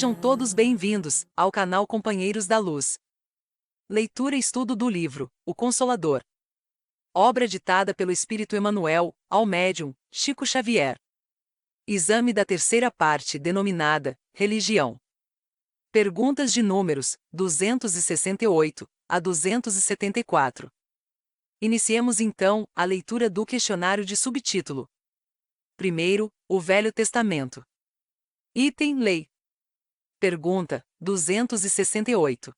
Sejam todos bem-vindos ao canal Companheiros da Luz. Leitura e estudo do livro O Consolador. Obra ditada pelo Espírito Emmanuel, ao médium Chico Xavier. Exame da terceira parte, denominada Religião. Perguntas de números 268 a 274. Iniciemos então a leitura do questionário de subtítulo. Primeiro, o Velho Testamento. Item Lei. Pergunta 268.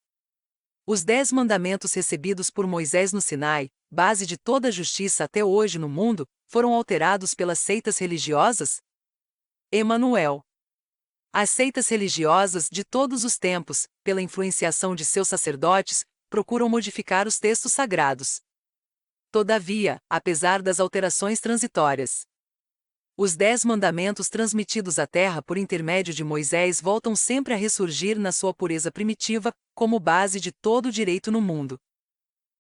Os 10 mandamentos recebidos por Moisés no Sinai, base de toda a justiça até hoje no mundo, foram alterados pelas seitas religiosas? Emmanuel. As seitas religiosas de todos os tempos, pela influenciação de seus sacerdotes, procuram modificar os textos sagrados. Todavia, apesar das alterações transitórias, os 10 mandamentos transmitidos à Terra por intermédio de Moisés voltam sempre a ressurgir na sua pureza primitiva, como base de todo o direito no mundo.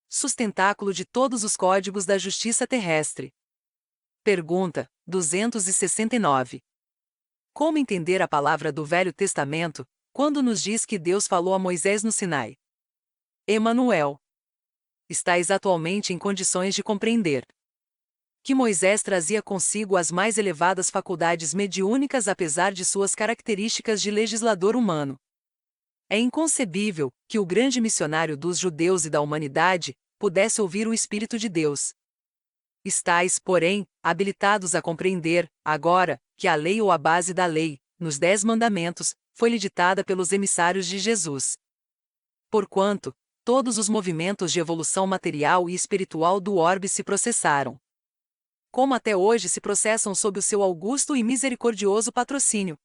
Sustentáculo de todos os códigos da justiça terrestre. Pergunta 269. Como entender a palavra do Velho Testamento, quando nos diz que Deus falou a Moisés no Sinai? Emmanuel. Estais atualmente em condições de compreender que Moisés trazia consigo as mais elevadas faculdades mediúnicas apesar de suas características de legislador humano. É inconcebível que o grande missionário dos judeus e da humanidade pudesse ouvir o Espírito de Deus. Estais, porém, habilitados a compreender, agora, que a lei ou a base da lei, nos 10 mandamentos, foi-lhe ditada pelos emissários de Jesus. Porquanto, todos os movimentos de evolução material e espiritual do orbe se processaram, como até hoje se processam sob o seu augusto e misericordioso patrocínio.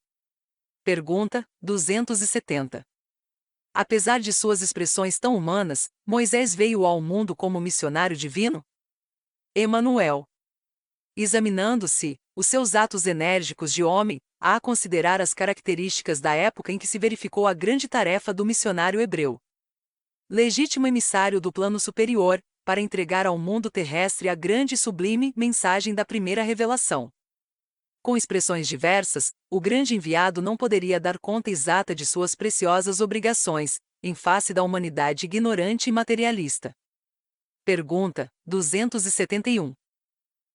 Pergunta 270. Apesar de suas expressões tão humanas, Moisés veio ao mundo como missionário divino? Emmanuel. Examinando-se os seus atos enérgicos de homem, há a considerar as características da época em que se verificou a grande tarefa do missionário hebreu. Legítimo emissário do plano superior, para entregar ao mundo terrestre a grande e sublime mensagem da primeira revelação. Com expressões diversas, o grande enviado não poderia dar conta exata de suas preciosas obrigações, em face da humanidade ignorante e materialista. Pergunta 271.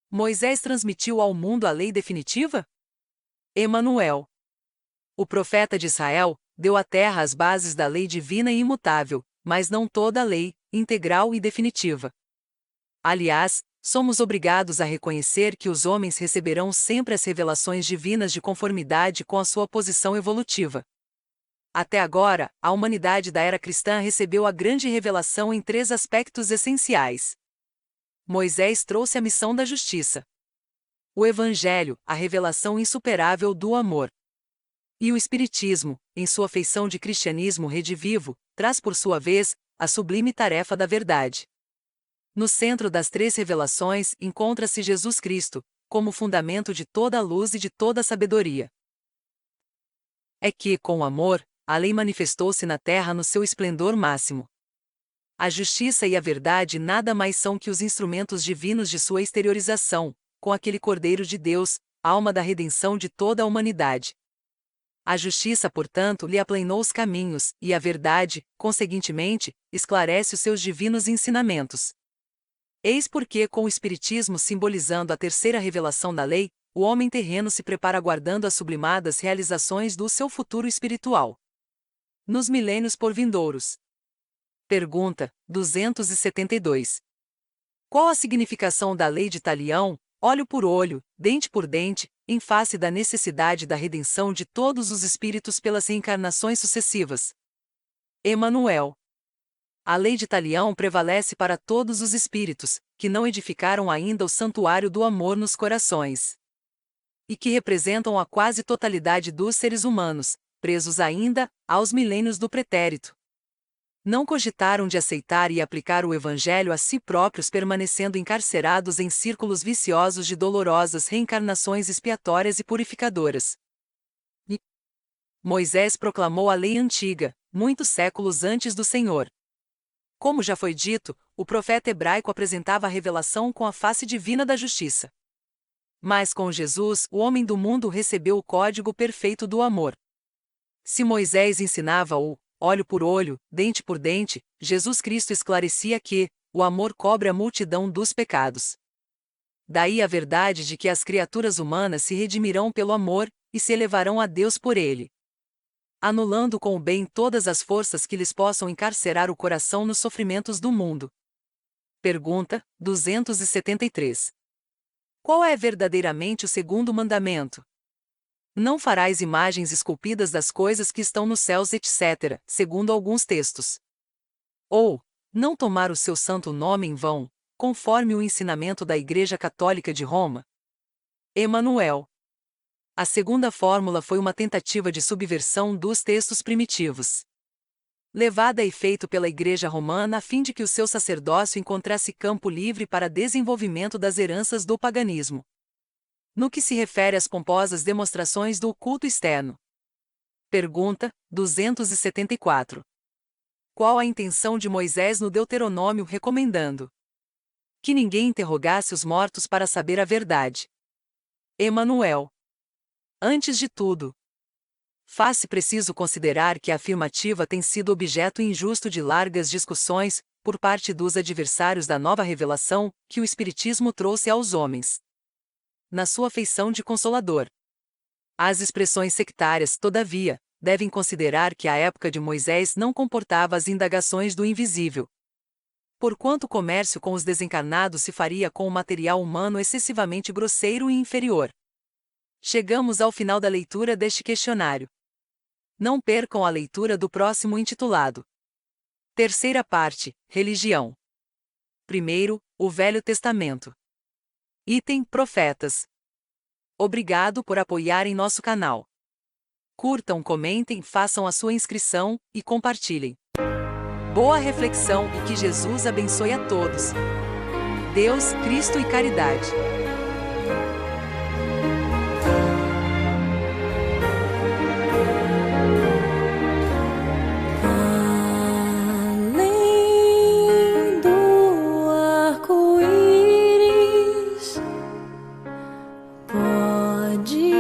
Moisés transmitiu ao mundo a lei definitiva? Emmanuel. O profeta de Israel deu à terra as bases da lei divina e imutável, mas não toda a lei, integral e definitiva. Aliás, somos obrigados a reconhecer que os homens receberão sempre as revelações divinas de conformidade com a sua posição evolutiva. Até agora, a humanidade da era cristã recebeu a grande revelação em 3 aspectos essenciais. Moisés trouxe a missão da justiça. O Evangelho, a revelação insuperável do amor. E o Espiritismo, em sua feição de cristianismo redivivo, traz por sua vez a sublime tarefa da verdade. No centro das 3 revelações encontra-se Jesus Cristo, como fundamento de toda a luz e de toda a sabedoria. É que, com o amor, a lei manifestou-se na terra no seu esplendor máximo. A justiça e a verdade nada mais são que os instrumentos divinos de sua exteriorização, com aquele Cordeiro de Deus, alma da redenção de toda a humanidade. A justiça, portanto, lhe aplanou os caminhos, e a verdade, conseguintemente, esclarece os seus divinos ensinamentos. Eis porque, com o Espiritismo simbolizando a terceira revelação da lei, o homem terreno se prepara aguardando as sublimadas realizações do seu futuro espiritual nos milênios por vindouros. Pergunta 272. Qual a significação da lei de Talião, olho por olho, dente por dente, em face da necessidade da redenção de todos os espíritos pelas reencarnações sucessivas? Emmanuel. A lei de Talião prevalece para todos os espíritos, que não edificaram ainda o santuário do amor nos corações, e que representam a quase totalidade dos seres humanos, presos ainda aos milênios do pretérito. Não cogitaram de aceitar e aplicar o Evangelho a si próprios, permanecendo encarcerados em círculos viciosos de dolorosas reencarnações expiatórias e purificadoras. E Moisés proclamou a lei antiga, muitos séculos antes do Senhor. Como já foi dito, o profeta hebraico apresentava a revelação com a face divina da justiça. Mas com Jesus, o homem do mundo recebeu o código perfeito do amor. Se Moisés ensinava o olho por olho, dente por dente, Jesus Cristo esclarecia que o amor cobre a multidão dos pecados. Daí a verdade de que as criaturas humanas se redimirão pelo amor e se elevarão a Deus por ele, anulando com o bem todas as forças que lhes possam encarcerar o coração nos sofrimentos do mundo. Pergunta 273. Qual é verdadeiramente o segundo mandamento? Não farás imagens esculpidas das coisas que estão nos céus, etc., segundo alguns textos. Ou, não tomar o seu santo nome em vão, conforme o ensinamento da Igreja Católica de Roma. Emanuel. A segunda fórmula foi uma tentativa de subversão dos textos primitivos, levada a efeito pela Igreja Romana a fim de que o seu sacerdócio encontrasse campo livre para desenvolvimento das heranças do paganismo. No que se refere às pomposas demonstrações do culto externo. Pergunta 274. Qual a intenção de Moisés no Deuteronômio recomendando que ninguém interrogasse os mortos para saber a verdade? Emanuel. Antes de tudo, faz-se preciso considerar que a afirmativa tem sido objeto injusto de largas discussões, por parte dos adversários da nova revelação, que o Espiritismo trouxe aos homens, na sua feição de consolador. As expressões sectárias, todavia, devem considerar que a época de Moisés não comportava as indagações do invisível, porquanto o comércio com os desencarnados se faria com o material humano excessivamente grosseiro e inferior. Chegamos ao final da leitura deste questionário. Não percam a leitura do próximo intitulado Terceira parte, Religião. Primeiro, o Velho Testamento. Item Profetas. Obrigado por apoiarem nosso canal. Curtam, comentem, façam a sua inscrição e compartilhem. Boa reflexão e que Jesus abençoe a todos. Deus, Cristo e caridade. Além do arco-íris, pode